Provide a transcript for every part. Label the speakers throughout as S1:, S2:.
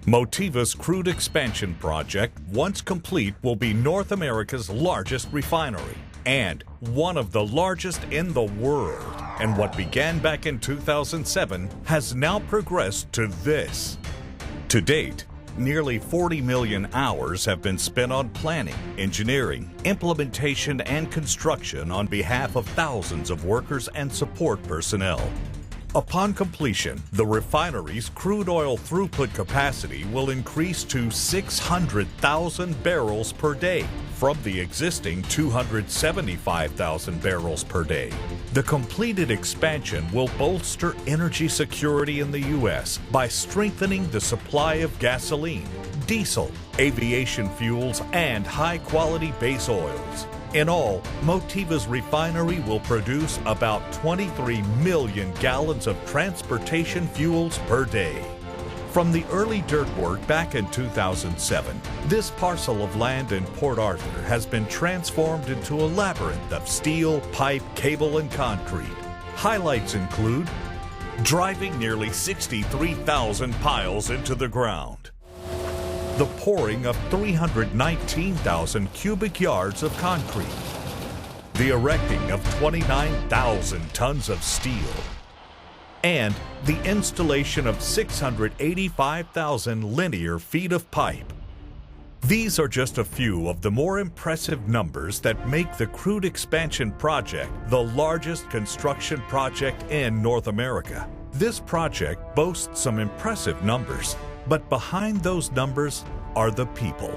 S1: Motiva's crude expansion project, once complete, will be North America's largest refinery and one of the largest in the world. And what began back in 2007 has now progressed to this. To date, nearly 40 million hours have been spent on planning, engineering, implementation, and construction on behalf of thousands of workers and support personnel. Upon completion, the refinery's crude oil throughput capacity will increase to 600,000 barrels per day from the existing 275,000 barrels per day. The completed expansion will bolster energy security in the U.S. by strengthening the supply of gasoline, diesel, aviation fuels, and high-quality base oils. In all, Motiva's refinery will produce about 23 million gallons of transportation fuels per day. From the early dirt work back in 2007, this parcel of land in Port Arthur has been transformed into a labyrinth of steel, pipe, cable, and concrete. Highlights include driving nearly 63,000 piles into the ground, the pouring of 319,000 cubic yards of concrete, the erecting of 29,000 tons of steel, and the installation of 685,000 linear feet of pipe. These are just a few of the more impressive numbers that make the crude expansion project the largest construction project in North America. This project boasts some impressive numbers, but behind those numbers are the people.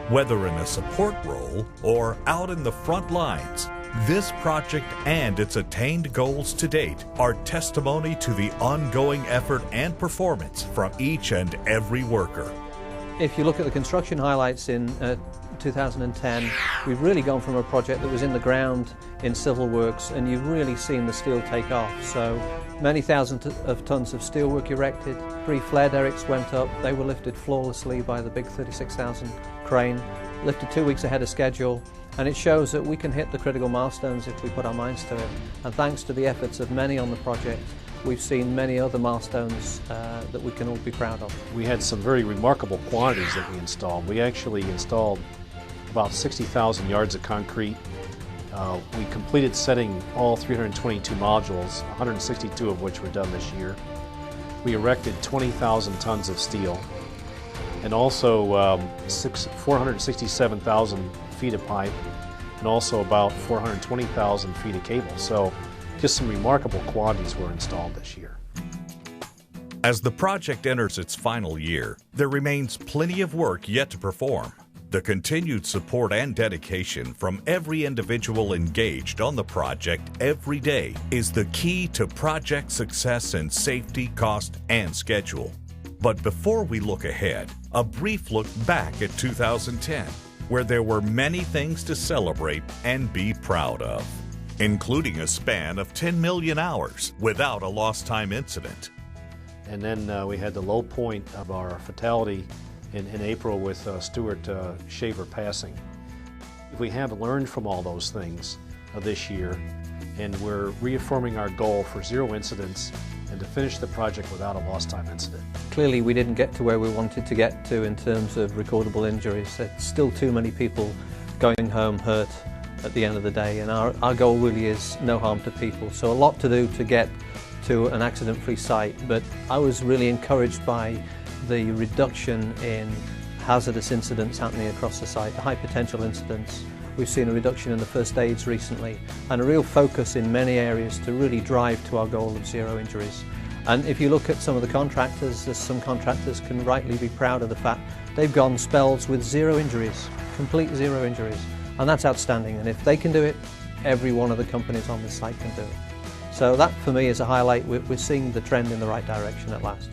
S1: Whether in a support role or out in the front lines, this project and its attained goals to date are testimony to the ongoing effort and performance from each and every worker.
S2: If you look at the construction highlights in 2010, we've really gone from a project that was in the ground in civil works, and you've really seen the steel take off. So many thousands of tons of steelwork erected, 3 flare derricks went up, they were lifted flawlessly by the big 36,000 crane, lifted 2 weeks ahead of schedule, and it shows that we can hit the critical milestones if we put our minds to it. And thanks to the efforts of many on the project, we've seen many other milestones that we can all be proud of.
S3: We had some very remarkable quantities that we installed. We actually installed about 60,000 yards of concrete. We completed setting all 322 modules, 162 of which were done this year. We erected 20,000 tons of steel and also 467,000 feet of pipe and also about 420,000 feet of cable. So just some remarkable quantities were installed this year.
S1: As the project enters its final year, there remains plenty of work yet to perform. The continued support and dedication from every individual engaged on the project every day is the key to project success in safety, cost, and schedule. But before we look ahead, a brief look back at 2010, where there were many things to celebrate and be proud of, including a span of 10 million hours without a lost time incident.
S3: And then we had the low point of our fatality in April with Stuart Shaver passing. We have learned from all those things this year, and we're reaffirming our goal for 0 incidents and to finish the project without a lost time incident.
S2: Clearly we didn't get to where we wanted to get to in terms of recordable injuries. There's still too many people going home hurt at the end of the day, and our goal really is no harm to people. So a lot to do to get to an accident-free site, but I was really encouraged by the reduction in hazardous incidents happening across the site, the high potential incidents. We've seen a reduction in the first aids recently and a real focus in many areas to really drive to our goal of 0 injuries. And if you look at some of the contractors, there's some contractors can rightly be proud of the fact they've gone spells with 0 injuries, complete 0 injuries, and that's outstanding. And if they can do it, every one of the companies on this site can do it. So that for me is a highlight. We're seeing the trend in the right direction at last.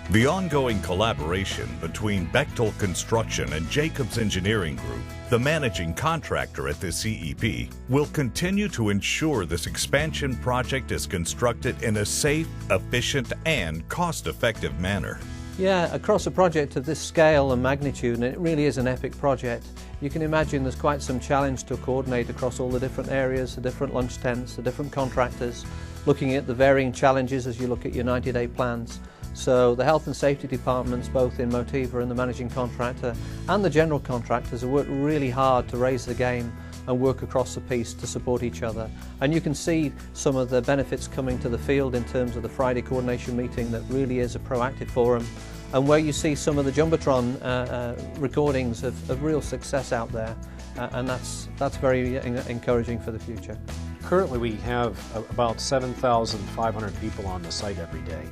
S1: The ongoing collaboration between Bechtel Construction and Jacobs Engineering Group, the managing contractor at the CEP, will continue to ensure this expansion project is constructed in a safe, efficient, and cost-effective manner.
S2: Yeah, across a project of this scale and magnitude, and it really is an epic project, you can imagine there's quite some challenge to coordinate across all the different areas, the different lunch tents, the different contractors, looking at the varying challenges as you look at your 90-day plans. So the health and safety departments, both in Motiva and the managing contractor and the general contractors, have worked really hard to raise the game and work across the piece to support each other. And you can see some of the benefits coming to the field in terms of the Friday coordination meeting that really is a proactive forum, and where you see some of the Jumbotron recordings of real success out there, and that's very encouraging for the future.
S3: Currently we have about 7,500 people on the site every day,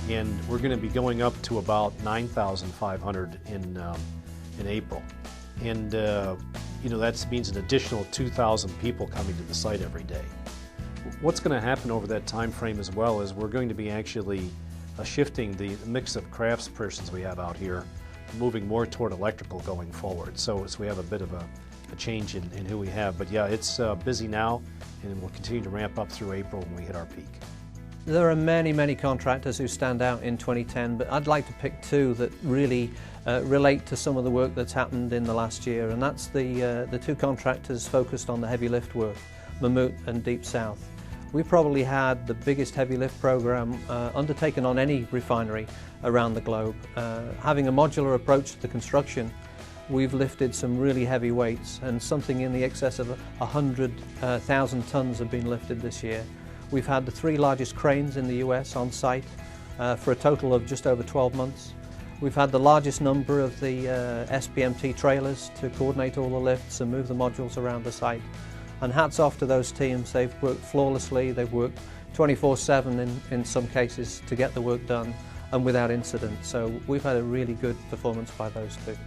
S3: and we're going to be going up to about 9,500 in April. And you know, that means an additional 2,000 people coming to the site every day. What's going to happen over that time frame as well is we're going to be actually shifting the mix of craftspersons we have out here, moving more toward electrical going forward. So we have a bit of a change in who we have. But yeah, it's busy now, and we'll continue to ramp up through April when we hit our peak.
S2: There are many, many contractors who stand out in 2010, but I'd like to pick two that really relate to some of the work that's happened in the last year, and that's the two contractors focused on the heavy lift work, Mammoet and Deep South. We probably had the biggest heavy lift program undertaken on any refinery around the globe. Having a modular approach to the construction, we've lifted some really heavy weights, and something in the excess of 100,000 tons have been lifted this year. We've had the 3 largest cranes in the US on site for a total of just over 12 months. We've had the largest number of the SPMT trailers to coordinate all the lifts and move the modules around the site. And hats off to those teams. They've worked flawlessly. They've worked 24/7 in some cases to get the work done and without incident. So we've had a really good performance by those two.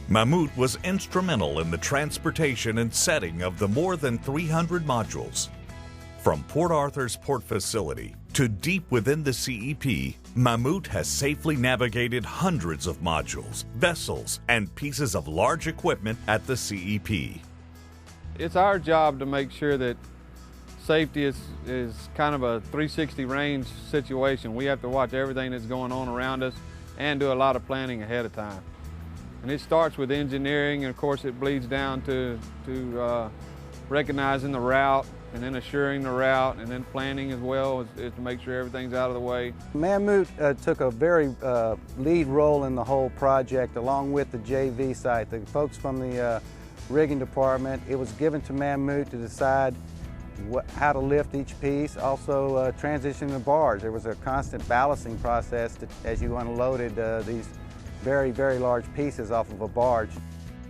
S1: Mammoet was instrumental in the transportation and setting of the more than 300 modules. From Port Arthur's port facility to deep within the CEP, Mammoet has safely navigated hundreds of modules, vessels, and pieces of large equipment at the CEP.
S4: It's our job to make sure that safety is kind of a 360 range situation. We have to watch everything that's going on around us and do a lot of planning ahead of time. And it starts with engineering, and of course it bleeds down to recognizing the route, and then assuring the route, and then planning as well is to make sure everything's out of the way.
S5: Mammoet took a very lead role in the whole project, along with the JV site. The folks from the rigging department, it was given to Mammoet to decide how to lift each piece, also transitioning the barge. There was a constant ballasting process as you unloaded these very, very large pieces off of a barge.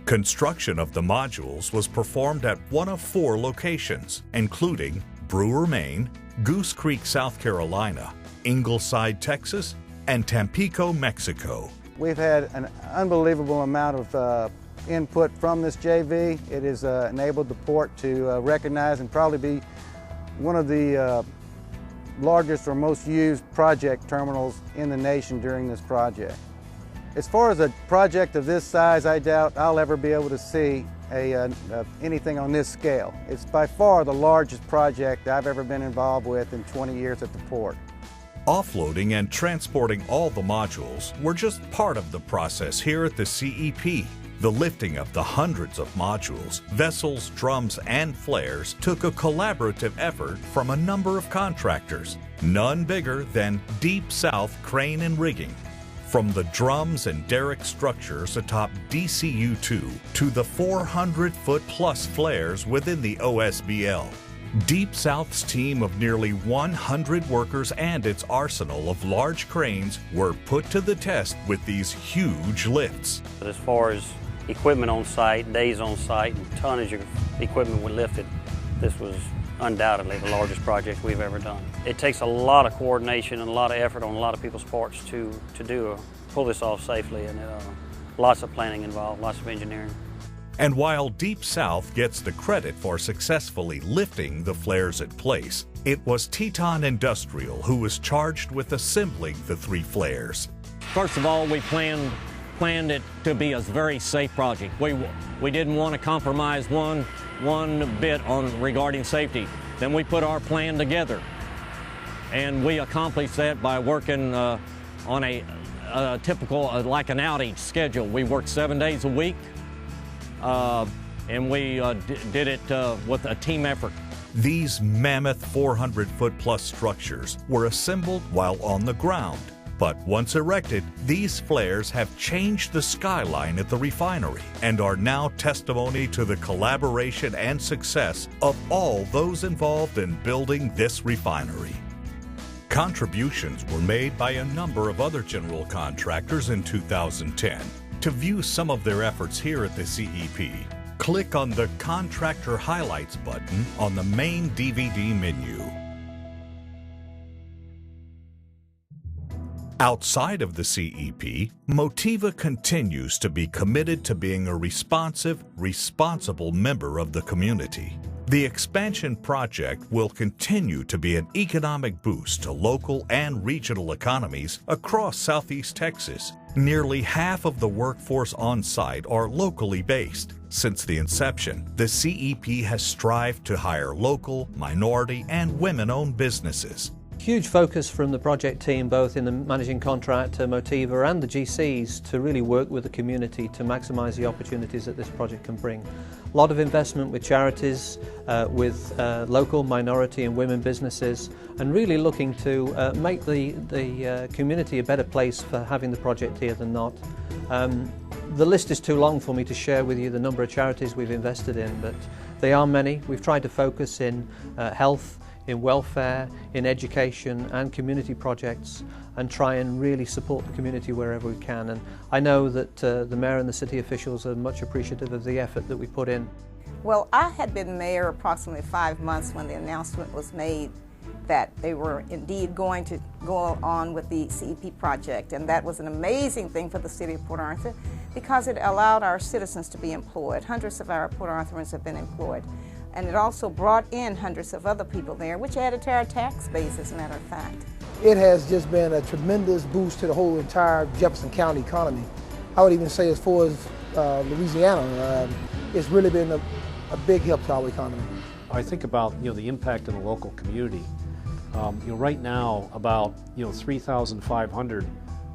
S1: Construction of the modules was performed at one of 4 locations, including Brewer, Maine, Goose Creek, South Carolina, Ingleside, Texas, and Tampico, Mexico.
S5: We've had an unbelievable amount of input from this JV. It has enabled the port to recognize and probably be one of the largest or most used project terminals in the nation during this project. As far as a project of this size, I doubt I'll ever be able to see anything on this scale. It's by far the largest project I've ever been involved with in 20 years at the port.
S1: Offloading and transporting all the modules were just part of the process here at the CEP. The lifting of the hundreds of modules, vessels, drums, and flares took a collaborative effort from a number of contractors, none bigger than Deep South Crane and Rigging. From the drums and derrick structures atop DCU-2 to the 400-foot-plus flares within the OSBL, Deep South's team of nearly 100 workers and its arsenal of large cranes were put to the test with these huge lifts.
S6: As far as equipment on site, days on site, and tonnage of equipment we lifted, this was undoubtedly the largest project we've ever done. It takes a lot of coordination and a lot of effort on a lot of people's parts to pull this off safely, and lots of planning involved, lots of engineering.
S1: And while Deep South gets the credit for successfully lifting the flares in place, it was Teton Industrial who was charged with assembling the 3 flares.
S7: First of all, we planned it to be a very safe project. We didn't want to compromise one bit regarding safety. Then we put our plan together, and we accomplished that by working on a typical, like an outage schedule. We worked 7 days a week, and we did it with a team effort.
S1: These mammoth 400-foot-plus structures were assembled while on the ground, But once erected, these flares have changed the skyline at the refinery and are now testimony to the collaboration and success of all those involved in building this refinery. Contributions were made by a number of other general contractors in 2010. To view some of their efforts here at the CEP, click on the Contractor Highlights button on the main DVD menu. Outside of the CEP, Motiva continues to be committed to being a responsive, responsible member of the community. The expansion project will continue to be an economic boost to local and regional economies across Southeast Texas. Nearly half of the workforce on site are locally based. Since the inception, the CEP has strived to hire local, minority, and women-owned businesses.
S2: Huge focus from the project team, both in the managing contractor, Motiva, and the GCs, to really work with the community to maximise the opportunities that this project can bring. A lot of investment with charities, with local, minority and women businesses, and really looking to make the community a better place for having the project here than not. The list is too long for me to share with you the number of charities we've invested in, but they are many. We've tried to focus in health, in welfare, in education and community projects, and try and really support the community wherever we can. And I know that the mayor and the city officials are much appreciative of the effort that we put in.
S8: Well, I had been mayor approximately 5 months when the announcement was made that they were indeed going to go on with the CEP project, and that was an amazing thing for the city of Port Arthur because it allowed our citizens to be employed. Hundreds of our Port Arthurians have been employed. And it also brought in hundreds of other people there, which added to our tax base, as a matter of fact.
S9: It has just been a tremendous boost to the whole entire Jefferson County economy. I would even say as far as Louisiana, it's really been a big help to our economy.
S3: I think about the impact in the local community. Right now, about 3,500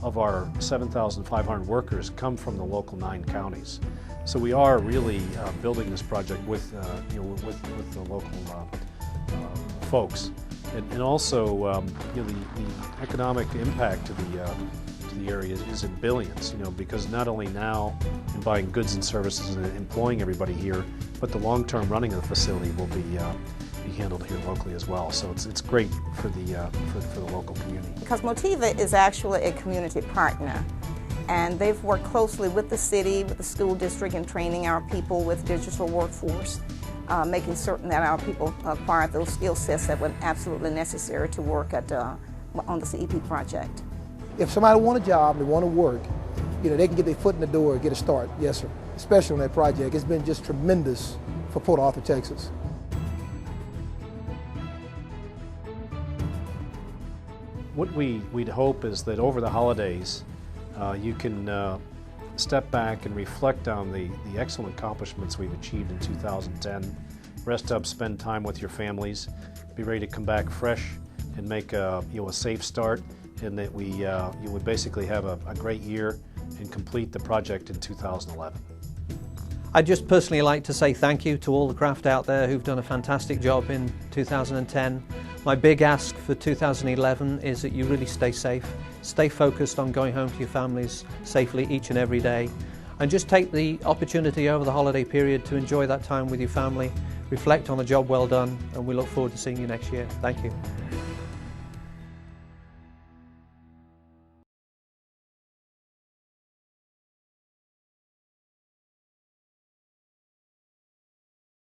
S3: of our 7,500 workers come from the local 9 counties. So we are really building this project with the local folks, and also the economic impact to the area is in billions. Because not only now in buying goods and services and employing everybody here, but the long-term running of the facility will be handled here locally as well. So it's great for the local community.
S8: Because Motiva is actually a community partner. And they've worked closely with the city, with the school district, in training our people with digital workforce, making certain that our people acquire those skill sets that were absolutely necessary to work on the CEP project.
S9: If somebody wants a job, they want to work, they can get their foot in the door and get a start. Yes, sir. Especially on that project. It's been just tremendous for Port Arthur, Texas.
S3: What we'd hope is that over the holidays, you can step back and reflect on the excellent accomplishments we've achieved in 2010. Rest up, spend time with your families, be ready to come back fresh and make a safe start, and that you would basically have a great year and complete the project in 2011.
S2: I'd just personally like to say thank you to all the craft out there who've done a fantastic job in 2010. My big ask for 2011 is that you really stay safe, stay focused on going home to your families safely each and every day, and just take the opportunity over the holiday period to enjoy that time with your family, reflect on a job well done, and we look forward to seeing you next year. Thank you.